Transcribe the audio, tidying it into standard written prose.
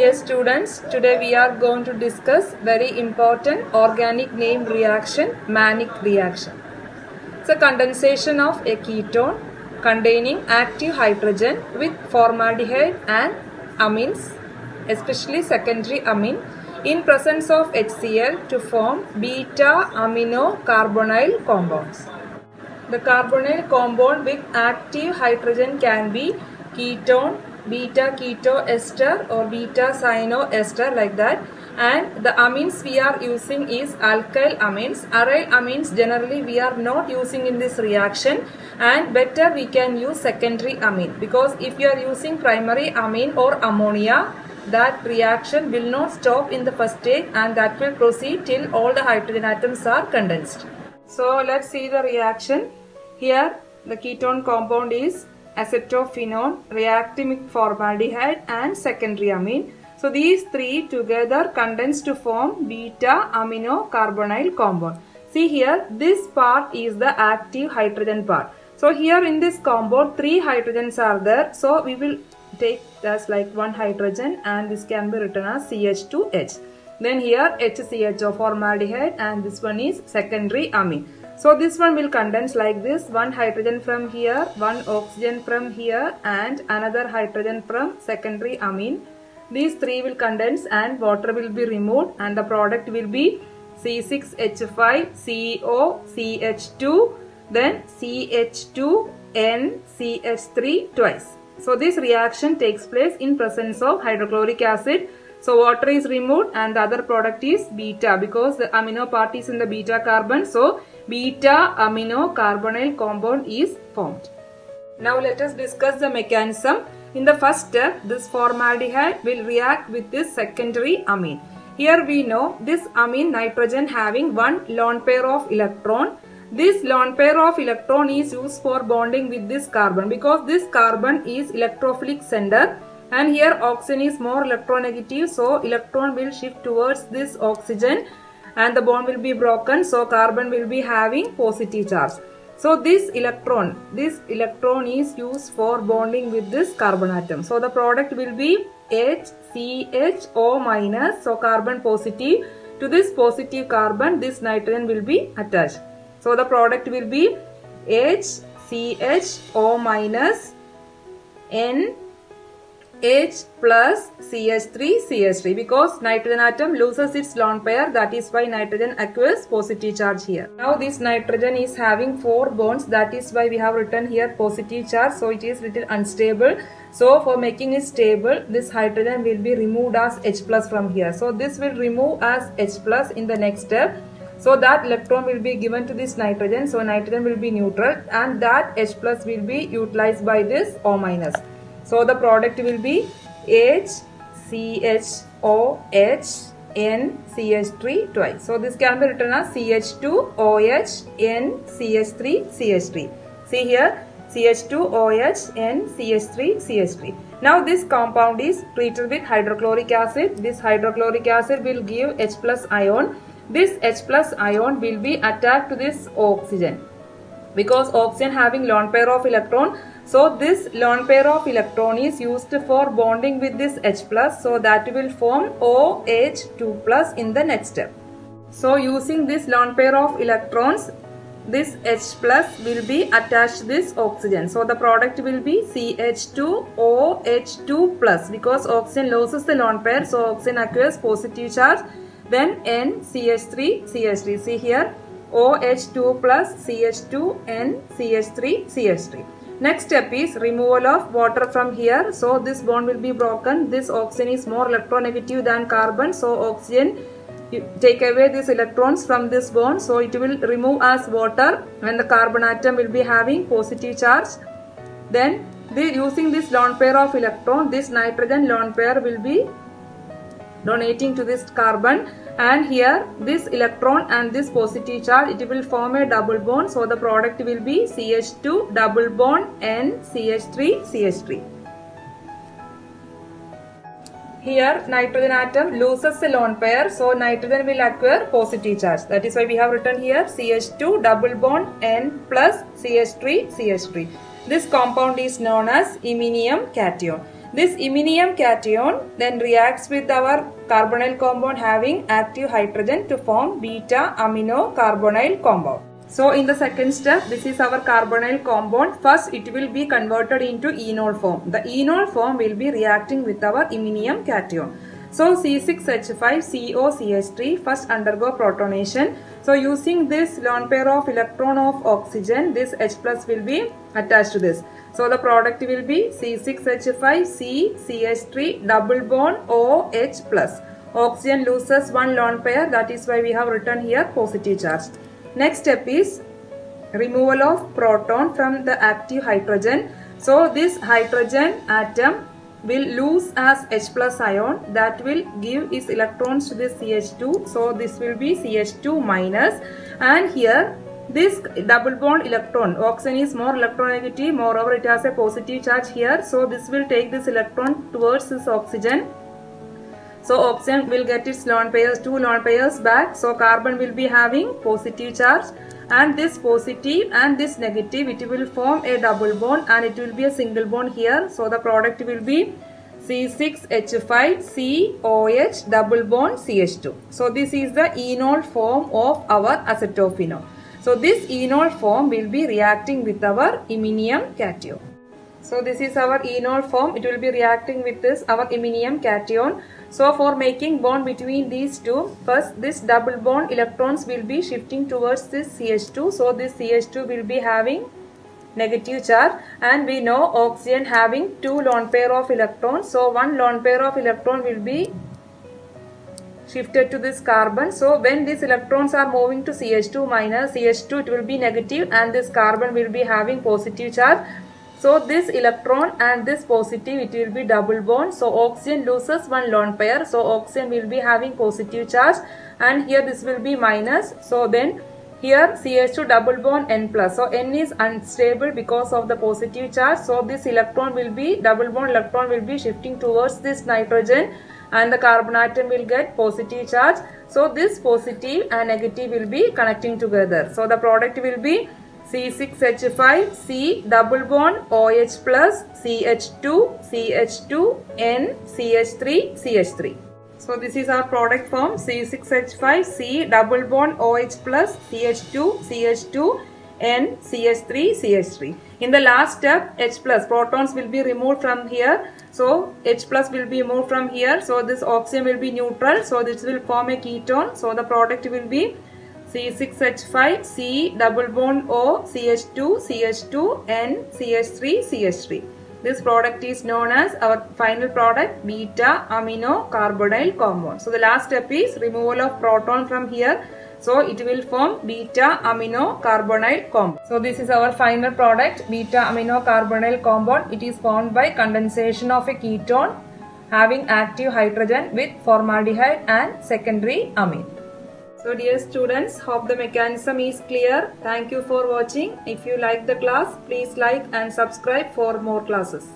Dear students, today we are going to discuss very important organic name reaction, Mannich reaction. It's a condensation of a ketone containing active hydrogen with formaldehyde and amines, especially secondary amine, in presence of HCl to form beta amino carbonyl compounds. The carbonyl compound with active hydrogen can be ketone, beta ketoester or beta cyanoester like that, and the amines we are using is alkyl amines. Aryl amines generally we are not using in this reaction, and better we can use secondary amine, because if you are using primary amine or ammonia, that reaction will not stop in the first stage and that will proceed till all the hydrogen atoms are condensed. So let's see the reaction. Here the ketone compound is acetophenone reacting with formaldehyde and secondary amine. So these three together condense to form beta amino carbonyl compound. See here, this part is the active hydrogen part. So here in this compound three hydrogens are there. So we will take as like one hydrogen and this can be written as CH2H. Then here HCHO formaldehyde and this one is secondary amine. So this one will condense like this, one hydrogen from here, one oxygen from here and another hydrogen from secondary amine. These three will condense and water will be removed and the product will be C6H5CO CH2 then CH2N CH3 twice. So this reaction takes place in presence of hydrochloric acid. So water is removed and the other product is beta, because the amino part is in the beta carbon. So beta amino carbonyl compound is formed. Now let us discuss the mechanism. In the first step, this formaldehyde will react with this secondary amine. Here we know this amine nitrogen having one lone pair of electron. This lone pair of electron is used for bonding with this carbon, because this carbon is electrophilic center and here oxygen is more electronegative, so electron will shift towards this oxygen and the bond will be broken, so carbon will be having positive charge. So this electron is used for bonding with this carbon atom. So the product will be HCHO minus, so carbon positive. To this positive carbon this nitrogen will be attached. So the product will be HCHO minus NH plus CH3 because nitrogen atom loses its lone pair, that is why nitrogen acquires positive charge here. Now this nitrogen is having 4 bonds, that is why we have written here positive charge, so it is little unstable. So for making it stable, this hydrogen will be removed as H plus from here. So this will remove as H plus in the next step. So that electron will be given to this nitrogen, so nitrogen will be neutral and that H plus will be utilized by this O minus. So the product will be HCHOH NCH3 twice. So this can be written as CH2OH NCH3CH3. See here, CH2OH NCH3CH3. Now this compound is treated with hydrochloric acid. This hydrochloric acid will give H plus ion. This H plus ion will be attached to this oxygen, because oxygen having lone pair of electron. So this lone pair of electron is used for bonding with this H plus, so that will form OH2 plus in the next step. So using this lone pair of electrons, this H plus will be attached to this oxygen. So the product will be CH2OH2 plus, because oxygen loses the lone pair, so oxygen acquires positive charge. Then NCH3CH3. See here, OH2 plus CH2 NCH3CH3. Next step is removal of water from here. So this bond will be broken. This oxygen is more electronegative than carbon. So oxygen, you take away these electrons from this bond. So it will remove as water and the carbon atom will be having positive charge. Then using this lone pair of electron, this nitrogen lone pair will be donating to this carbon, and here this electron and this positive charge, it will form a double bond, so the product will be CH2 double bond N CH3CH3. Here nitrogen atom loses the lone pair, so nitrogen will acquire positive charge, that is why we have written here CH2 double bond N plus CH3CH3. This compound is known as iminium cation. This iminium cation then reacts with our carbonyl compound having active hydrogen to form beta amino carbonyl compound. So in the second step, this is our carbonyl compound. First it will be converted into enol form. The enol form will be reacting with our iminium cation. So C6H5COCH3 first undergo protonation. So using this lone pair of electron of oxygen, this H plus will be attached to this. So the product will be C6H5CCH3 double bond OH plus. Oxygen loses one lone pair, that is why we have written here positive charge. Next step is removal of proton from the active hydrogen. So this hydrogen atom will lose as H plus ion, that will give its electrons to this CH2. So this will be CH2 minus, and here this double bond electron, oxygen is more electronegative, moreover it has a positive charge here. So this will take this electron towards this oxygen. So oxygen will get its lone pairs, two lone pairs back. So carbon will be having positive charge, and this positive and this negative, it will form a double bond and it will be a single bond here. So the product will be C6H5COH double bond CH2. So this is the enol form of our acetophenone. So this enol form will be reacting with our iminium cation. So this is our enol form. It will be reacting with this our iminium cation. So for making bond between these two, first this double bond electrons will be shifting towards this CH2. So this CH2 will be having negative charge, and we know oxygen having two lone pair of electrons. So one lone pair of electron will be shifted to this carbon. So when these electrons are moving to CH2 minus, CH2 it will be negative and this carbon will be having positive charge. So this electron and this positive, it will be double bond. So oxygen loses one lone pair. So oxygen will be having positive charge, and here this will be minus. So then here CH2 double bond N plus. So N is unstable because of the positive charge. So this electron will be, double bond electron will be shifting towards this nitrogen, and the carbon atom will get positive charge. So this positive and negative will be connecting together. So the product will be C6H5C double bond OH plus CH2 CH2 N CH3 CH3. So this is our product form C6H5C double bond OH plus CH2 CH2 N CH3 CH3. In the last step, H plus protons will be removed from here. So H plus will be moved from here. So this oxygen will be neutral. So this will form a ketone. So the product will be C6H5C double bond O CH2 CH2 N CH3 CH3. This product is known as our final product, beta amino carbonyl compound. So the last step is removal of proton from here. So it will form beta amino carbonyl compound. So this is our final product, beta amino carbonyl compound. It is formed by condensation of a ketone having active hydrogen with formaldehyde and secondary amine. So dear students, hope the mechanism is clear. Thank you for watching. If you like the class, please like and subscribe for more classes.